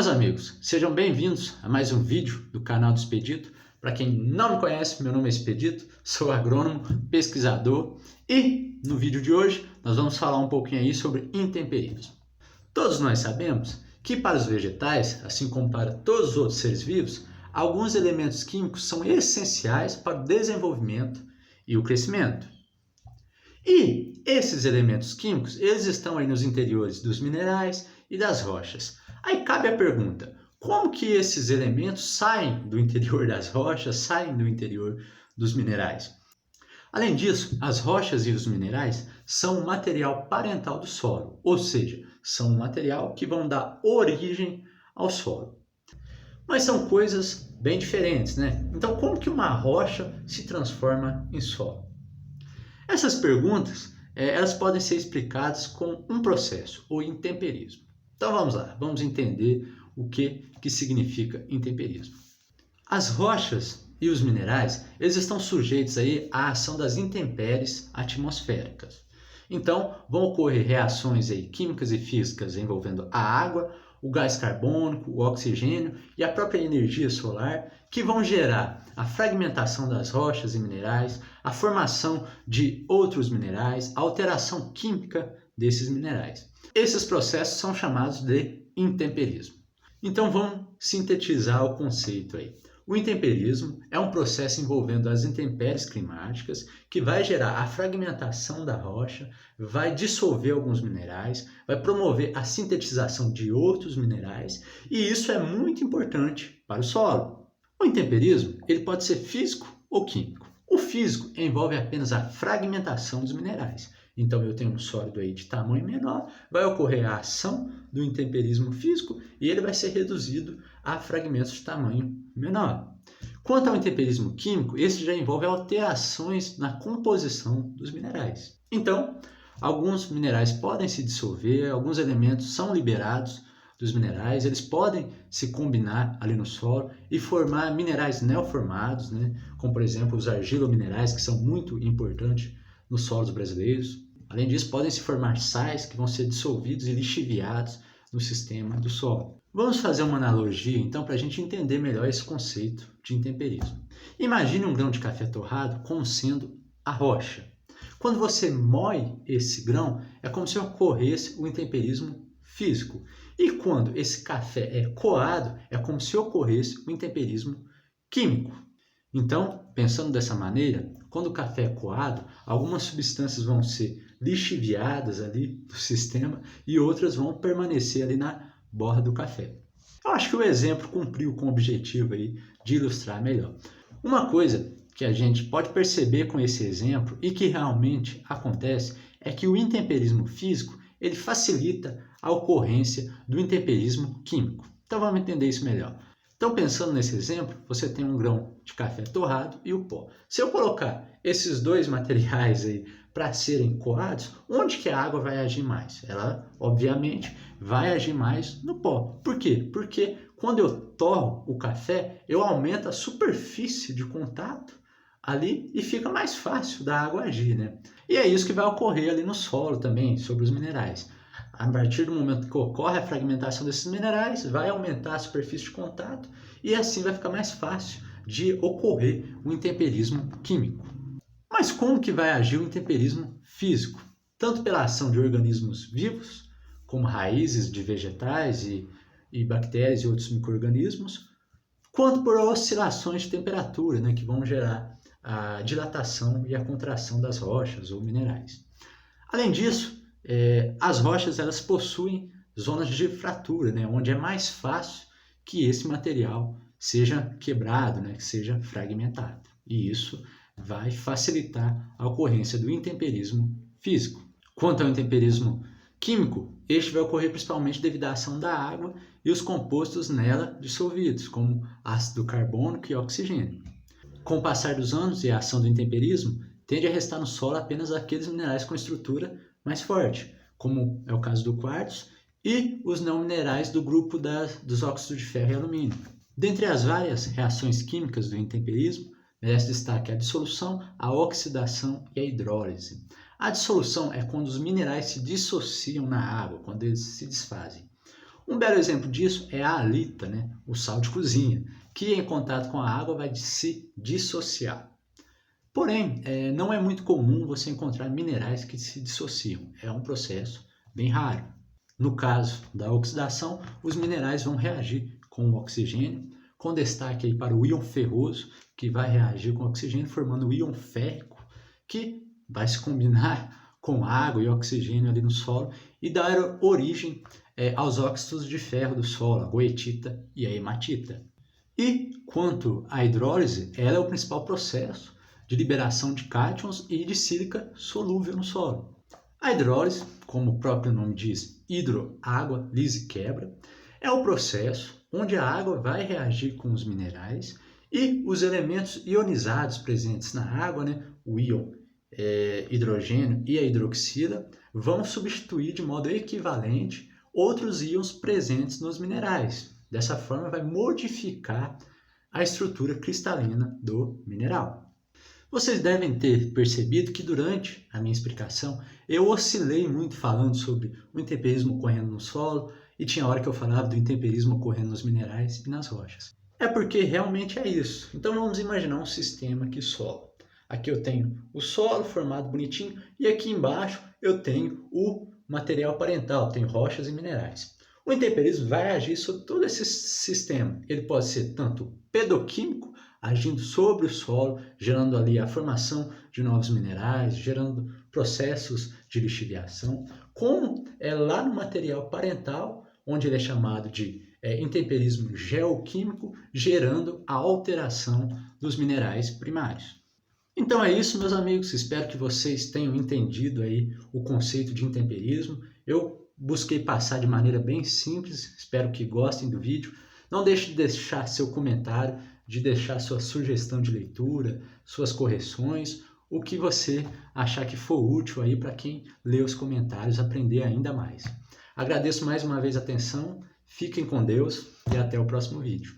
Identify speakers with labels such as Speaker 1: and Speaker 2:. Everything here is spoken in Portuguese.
Speaker 1: meus amigos, sejam bem-vindos a mais um vídeo do canal do Expedito. Para quem não me conhece, meu nome é Expedito, sou agrônomo, pesquisador e no vídeo de hoje nós vamos falar um pouquinho aí sobre intemperismo. Todos nós sabemos que para os vegetais, assim como para todos os outros seres vivos, alguns elementos químicos são essenciais para o desenvolvimento e o crescimento. E esses elementos químicos, eles estão aí nos interiores dos minerais e das rochas. Aí cabe a pergunta, como que esses elementos saem do interior das rochas, saem do interior dos minerais? Além disso, as rochas e os minerais são um material parental do solo, ou seja, são um material que vão dar origem ao solo. Mas são coisas bem diferentes, né? Então, como que uma rocha se transforma em solo? Essas perguntas, elas podem ser explicadas com um processo, o intemperismo. Então vamos lá, vamos entender o que significa intemperismo. As rochas e os minerais, eles estão sujeitos aí à ação das intempéries atmosféricas. Então vão ocorrer reações aí químicas e físicas envolvendo a água, o gás carbônico, o oxigênio e a própria energia solar, que vão gerar a fragmentação das rochas e minerais, a formação de outros minerais, a alteração química desses minerais. Esses processos são chamados de intemperismo. Então vamos sintetizar o conceito aí. O intemperismo é um processo envolvendo as intempéries climáticas que vai gerar a fragmentação da rocha, vai dissolver alguns minerais, vai promover a sintetização de outros minerais e isso é muito importante para o solo. O intemperismo ele pode ser físico ou químico. O físico envolve apenas a fragmentação dos minerais. Então eu tenho um sólido aí de tamanho menor, vai ocorrer a ação do intemperismo físico e ele vai ser reduzido a fragmentos de tamanho menor. Quanto ao intemperismo químico, esse já envolve alterações na composição dos minerais. Então, alguns minerais podem se dissolver, alguns elementos são liberados dos minerais, eles podem se combinar ali no solo e formar minerais neoformados, né? Como por exemplo os argilominerais, que são muito importantes nos solos brasileiros. Além disso, podem se formar sais que vão ser dissolvidos e lixiviados no sistema do solo. Vamos fazer uma analogia, então, para a gente entender melhor esse conceito de intemperismo. Imagine um grão de café torrado como sendo a rocha. Quando você moe esse grão, é como se ocorresse o intemperismo físico. E quando esse café é coado, é como se ocorresse o intemperismo químico. Então, pensando dessa maneira, quando o café é coado, algumas substâncias vão ser lixiviadas ali do sistema e outras vão permanecer ali na borda do café. Eu acho que o exemplo cumpriu com o objetivo aí de ilustrar melhor. Uma coisa que a gente pode perceber com esse exemplo e que realmente acontece é que o intemperismo físico ele facilita a ocorrência do intemperismo químico. Então vamos entender isso melhor. Então, pensando nesse exemplo, você tem um grão de café torrado e o pó. Se eu colocar esses dois materiais aí para serem coados, onde que a água vai agir mais? Ela, obviamente, vai agir mais no pó. Por quê? Porque quando eu torro o café, eu aumento a superfície de contato ali e fica mais fácil da água agir, né? E é isso que vai ocorrer ali no solo também, sobre os minerais. A partir do momento que ocorre a fragmentação desses minerais, vai aumentar a superfície de contato e assim vai ficar mais fácil de ocorrer o intemperismo químico. Mas como que vai agir o intemperismo físico? Tanto pela ação de organismos vivos, como raízes de vegetais e bactérias e outros micro-organismos, quanto por oscilações de temperatura, né, que vão gerar a dilatação e a contração das rochas ou minerais. Além disso, as rochas elas possuem zonas de fratura, né, onde é mais fácil que esse material seja quebrado, né, que seja fragmentado. E isso vai facilitar a ocorrência do intemperismo físico. Quanto ao intemperismo químico, este vai ocorrer principalmente devido à ação da água e os compostos nela dissolvidos, como ácido carbônico e oxigênio. Com o passar dos anos e a ação do intemperismo, tende a restar no solo apenas aqueles minerais com estrutura mais forte, como é o caso do quartzo, e os não minerais do grupo dos óxidos de ferro e alumínio. Dentre as várias reações químicas do intemperismo, merece destaque a dissolução, a oxidação e a hidrólise. A dissolução é quando os minerais se dissociam na água, quando eles se desfazem. Um belo exemplo disso é a halita, né? O sal de cozinha, que em contato com a água vai se dissociar. Porém, não é muito comum você encontrar minerais que se dissociam. É um processo bem raro. No caso da oxidação, os minerais vão reagir com o oxigênio, com destaque aí para o íon ferroso, que vai reagir com o oxigênio, formando o íon férrico, que vai se combinar com água e oxigênio ali no solo e dar origem aos óxidos de ferro do solo, a goetita e a hematita. E quanto à hidrólise, ela é o principal processo de liberação de cátions e de sílica solúvel no solo. A hidrólise, como o próprio nome diz, hidro, água, lise, quebra, é o processo onde a água vai reagir com os minerais e os elementos ionizados presentes na água, né, o íon hidrogênio e a hidroxila, vão substituir de modo equivalente outros íons presentes nos minerais. Dessa forma, vai modificar a estrutura cristalina do mineral. Vocês devem ter percebido que durante a minha explicação eu oscilei muito falando sobre o intemperismo ocorrendo no solo e tinha hora que eu falava do intemperismo ocorrendo nos minerais e nas rochas. É porque realmente é isso. Então vamos imaginar um sistema aqui solo. Aqui eu tenho o solo formado bonitinho e aqui embaixo eu tenho o material parental, tenho rochas e minerais. O intemperismo vai agir sobre todo esse sistema. Ele pode ser tanto pedoquímico, agindo sobre o solo, gerando ali a formação de novos minerais, gerando processos de lixiviação, como é lá no material parental, onde ele é chamado de intemperismo geoquímico, gerando a alteração dos minerais primários. Então é isso, meus amigos, espero que vocês tenham entendido aí o conceito de intemperismo. Eu busquei passar de maneira bem simples, espero que gostem do vídeo. Não deixe de deixar seu comentário, de deixar sua sugestão de leitura, suas correções, o que você achar que for útil aí para quem lê os comentários aprender ainda mais. Agradeço mais uma vez a atenção, fiquem com Deus e até o próximo vídeo.